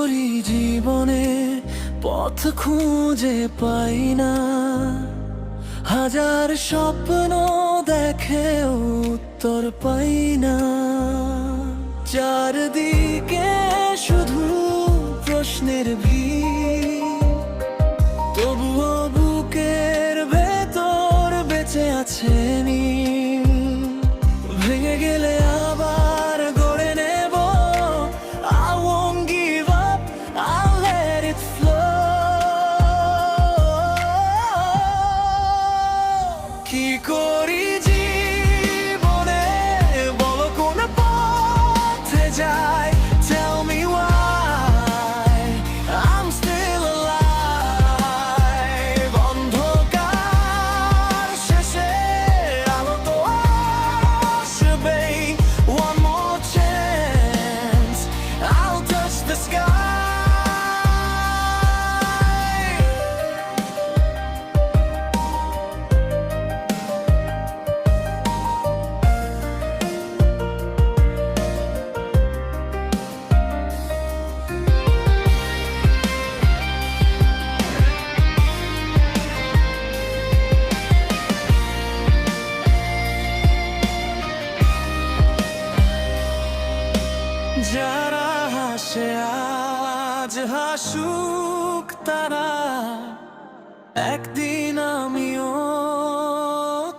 করি জীবনে পথ খুঁজে পাই না, হাজার স্বপ্ন দেখে উত্তর পাই না। চারদিকে শুধু প্রশ্নের ভিড়, তবুও বুকের ভেতর বেঁচে আছে নীল। ভেঙে গেলে আবার গড়ে নেব, I won't give up, I'll let it flow। কি করি জীবনে বলো কোন পথে যাই, tell me why I'm still alive। অন্ধকার শেষে আলো তো আসবেই, one more chance, I'll touch the sky। যারা হাসে আজ হাসুক তারা, একদিন আমিও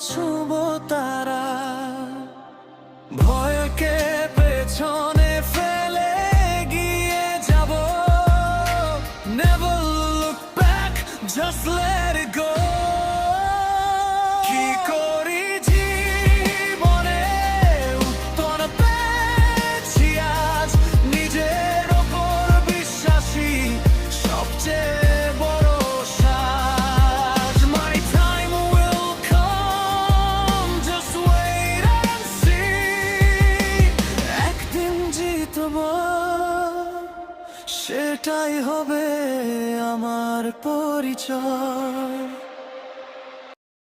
ছুঁব তারা। ভয়কে পেছনে ফেলে গিয়ে যাব, never look back, just let it go। কি করি জীবনে উত্তর পেয়েছি আজ, নিজের ওপর বিশ্বাসী সবচেয়ে বড় সাজ। My time will come, just wait and see। একদিন জিতবো, সেটাই হবে আমার পরিচয়।